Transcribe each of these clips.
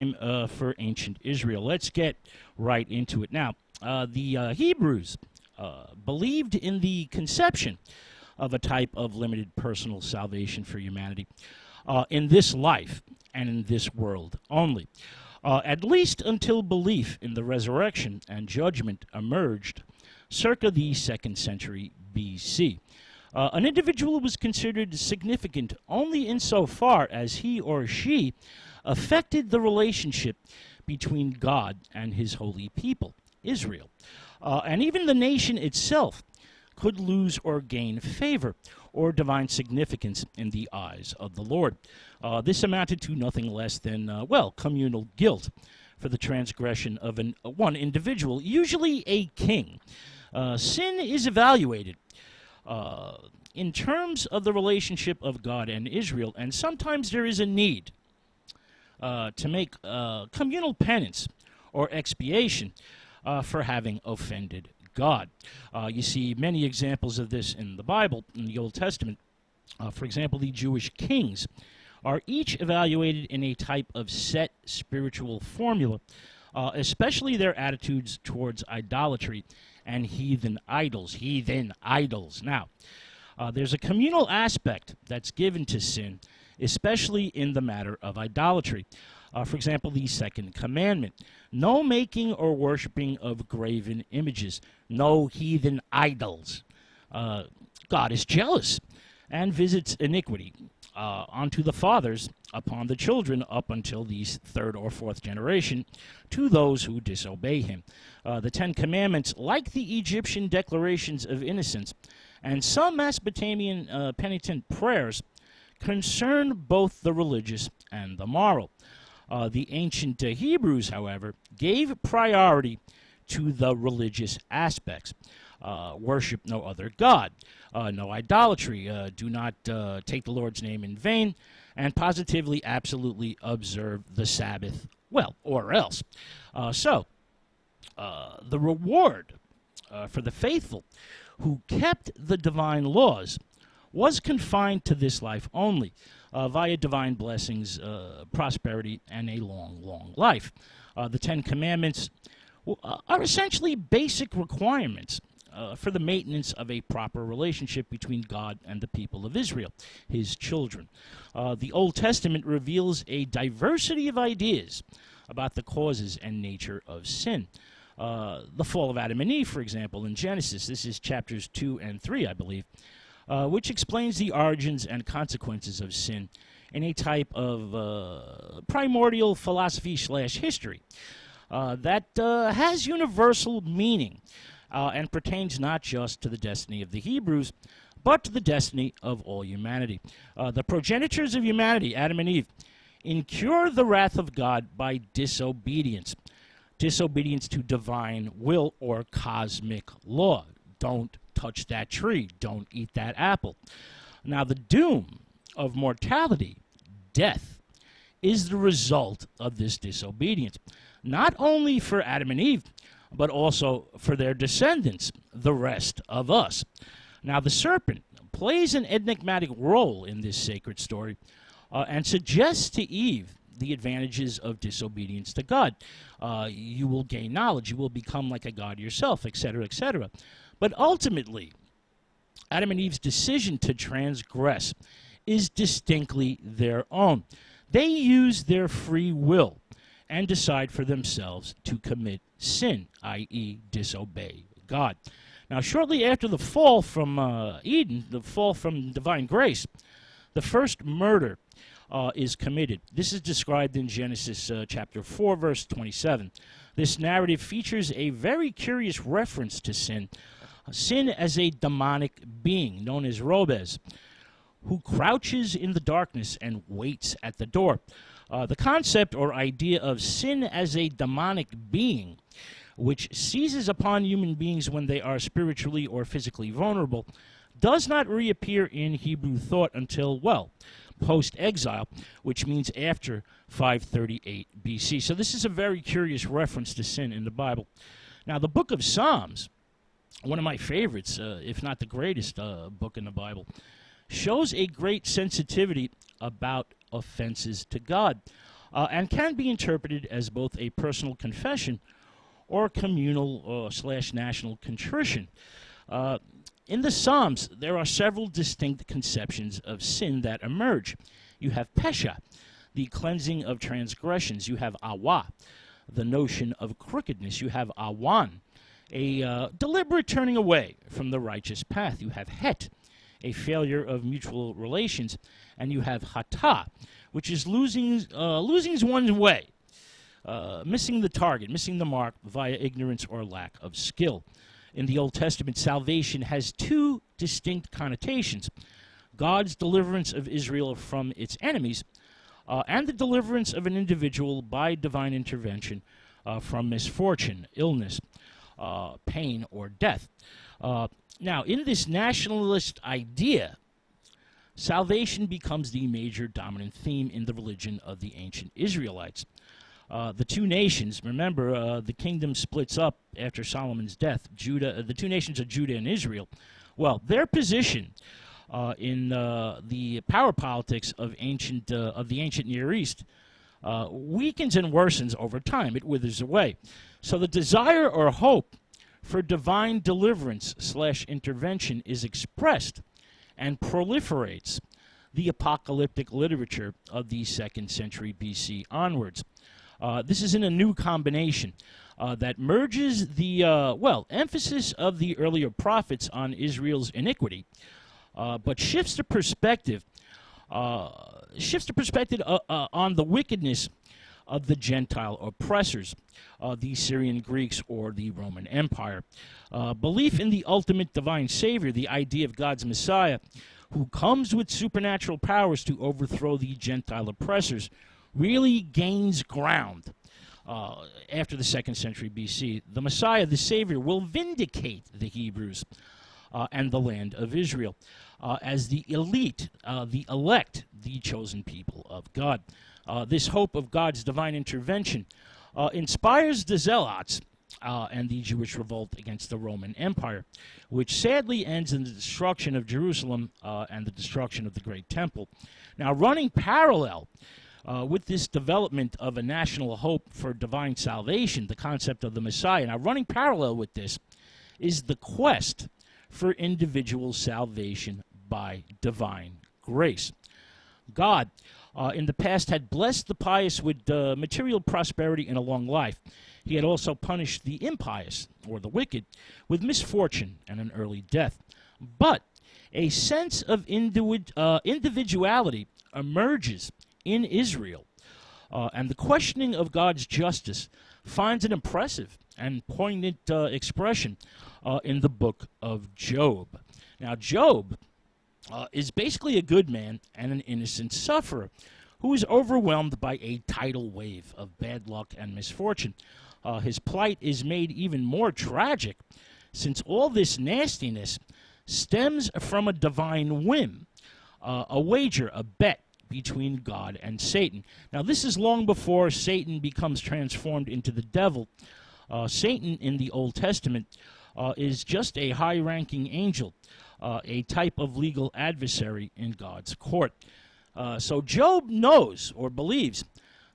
For ancient Israel. Let's get right into it. Now, the Hebrews believed in the conception of a type of limited personal salvation for humanity in this life and in this world only, at least until belief in the resurrection and judgment emerged circa the 2nd century BC. An individual was considered significant only insofar as he or she affected the relationship between God and his holy people, Israel. And even the nation itself could lose or gain favor or divine significance in the eyes of the Lord. This amounted to nothing less than, communal guilt for the transgression of one individual, usually a king. Sin is evaluated in terms of the relationship of God and Israel, and sometimes there is a need to make communal penance or expiation for having offended God. You see many examples of this in the Bible, in the Old Testament. For example, the Jewish kings are each evaluated in a type of set spiritual formula, especially their attitudes towards idolatry and heathen idols. Now, there's a communal aspect that's given to sin, especially in the matter of idolatry. For example, the 2nd commandment: no making or worshiping of graven images, no heathen idols. God is jealous and visits iniquity onto the fathers upon the children up until the 3rd or 4th generation to those who disobey him. The 10 Commandments, like the Egyptian declarations of innocence and some Mesopotamian penitent prayers, concern both the religious and the moral. The ancient Hebrews, however, gave priority to the religious aspects. Worship no other God, no idolatry, do not take the Lord's name in vain, and positively, absolutely observe the Sabbath, or else. The reward for the faithful who kept the divine laws was confined to this life only, via divine blessings, prosperity, and a long, long life. The 10 Commandments are essentially basic requirements for the maintenance of a proper relationship between God and the people of Israel, his children. The Old Testament reveals a diversity of ideas about the causes and nature of sin. The fall of Adam and Eve, for example, in Genesis, this is chapters 2 and 3, I believe, which explains the origins and consequences of sin in a type of primordial philosophy/history that has universal meaning and pertains not just to the destiny of the Hebrews, but to the destiny of all humanity. The progenitors of humanity, Adam and Eve, incur the wrath of God by disobedience to divine will or cosmic law. Don't touch that tree. Don't eat that apple. Now, the doom of mortality, death, is the result of this disobedience, not only for Adam and Eve, but also for their descendants, the rest of us. Now, the serpent plays an enigmatic role in this sacred story and suggests to Eve the advantages of disobedience to God. You will gain knowledge, you will become like a god yourself, etc., etc. But ultimately, Adam and Eve's decision to transgress is distinctly their own. They use their free will and decide for themselves to commit sin, i.e., disobey God. Now, shortly after the fall from Eden, the fall from divine grace, the first murder is committed. This is described in Genesis chapter 4, verse 27. This narrative features a very curious reference to sin as a demonic being known as Robes, who crouches in the darkness and waits at the door. The concept or idea of sin as a demonic being, which seizes upon human beings when they are spiritually or physically vulnerable, does not reappear in Hebrew thought until, post-exile, which means after 538 BC. So this is a very curious reference to sin in the Bible. Now, the book of Psalms, one of my favorites, if not the greatest book in the Bible, shows a great sensitivity about offenses to God. and can be interpreted as both a personal confession or communal slash national contrition. In the Psalms, there are several distinct conceptions of sin that emerge. You have pesha, the cleansing of transgressions. You have awa, the notion of crookedness. You have awan, a deliberate turning away from the righteous path. You have het, a failure of mutual relations. And you have hata, which is losing one's way, missing the target, missing the mark via ignorance or lack of skill. In the Old Testament, salvation has two distinct connotations: God's deliverance of Israel from its enemies, and the deliverance of an individual by divine intervention from misfortune, illness, pain, or death. Now, in this nationalist idea, salvation becomes the major dominant theme in the religion of the ancient Israelites. The two nations, remember, the kingdom splits up after Solomon's death. The two nations are Judah and Israel. Well, their position in the power politics of the ancient Near East weakens and worsens over time. It withers away. So the desire or hope for divine deliverance slash intervention is expressed and proliferates the apocalyptic literature of the 2nd century BC onwards. This is in a new combination that merges the emphasis of the earlier prophets on Israel's iniquity, but shifts the perspective on the wickedness of the Gentile oppressors, the Syrian Greeks or the Roman Empire. Belief in the ultimate divine Savior, the idea of God's Messiah, who comes with supernatural powers to overthrow the Gentile oppressors, really gains ground after the 2nd century BC. The Messiah, the Savior, will vindicate the Hebrews and the land of Israel as the elite, the elect, the chosen people of God. This hope of God's divine intervention inspires the Zealots and the Jewish revolt against the Roman Empire, which sadly ends in the destruction of Jerusalem and the destruction of the Great Temple. Now, running parallel with this development of a national hope for divine salvation, the concept of the Messiah, now running parallel with this is the quest for individual salvation by divine grace. God, in the past, had blessed the pious with material prosperity and a long life. He had also punished the impious, or the wicked, with misfortune and an early death. But a sense of individuality emerges in Israel, and the questioning of God's justice finds an impressive and poignant expression in the book of Job. Now, Job is basically a good man and an innocent sufferer who is overwhelmed by a tidal wave of bad luck and misfortune. His plight is made even more tragic since all this nastiness stems from a divine whim, a wager, a bet between God and Satan. Now, this is long before Satan becomes transformed into the devil. Satan in the Old Testament is just a high-ranking angel, a type of legal adversary in God's court. So Job knows or believes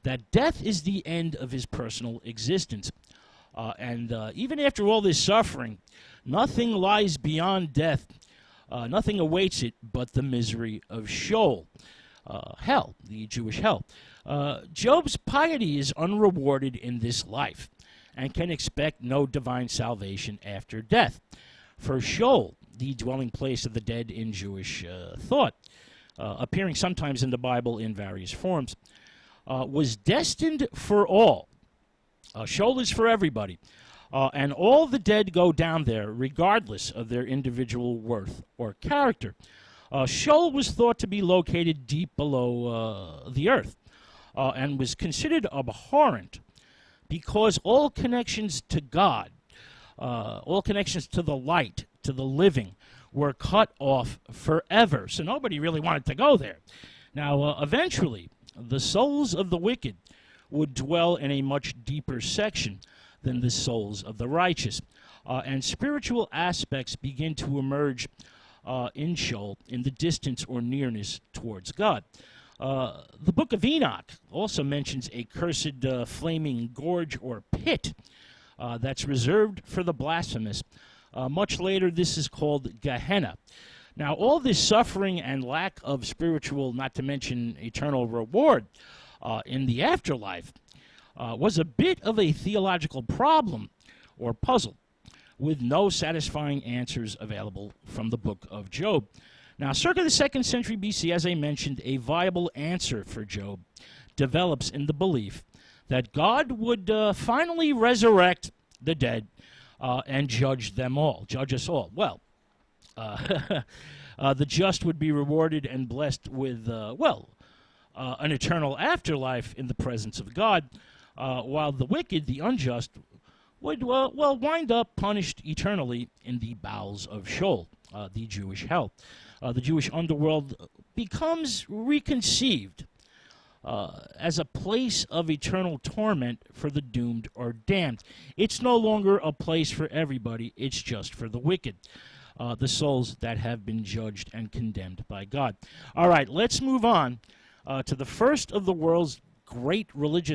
that death is the end of his personal existence. And even after all this suffering, nothing lies beyond death. Nothing awaits it but the misery of Sheol. Hell, the Jewish hell. Job's piety is unrewarded in this life and can expect no divine salvation after death. For Sheol, the dwelling place of the dead in Jewish thought, appearing sometimes in the Bible in various forms, was destined for all. Sheol is for everybody. And all the dead go down there regardless of their individual worth or character. Sheol was thought to be located deep below the earth and was considered abhorrent because all connections to God, all connections to the light, to the living, were cut off forever. So nobody really wanted to go there. Now, eventually, the souls of the wicked would dwell in a much deeper section than the souls of the righteous. And spiritual aspects begin to emerge in Sheol, in the distance or nearness towards God. The book of Enoch also mentions a cursed flaming gorge or pit that's reserved for the blasphemous. Much later, this is called Gehenna. Now, all this suffering and lack of spiritual, not to mention eternal reward in the afterlife, was a bit of a theological problem or puzzle, with no satisfying answers available from the book of Job. Now, circa the 2nd century BC, as I mentioned, a viable answer for Job develops in the belief that God would finally resurrect the dead and judge them all, judge us all. Well, the just would be rewarded and blessed with, an eternal afterlife in the presence of God, while the wicked, the unjust, would, wind up punished eternally in the bowels of Sheol, the Jewish hell. The Jewish underworld becomes reconceived as a place of eternal torment for the doomed or damned. It's no longer a place for everybody, it's just for the wicked, the souls that have been judged and condemned by God. All right, let's move on to the first of the world's great religious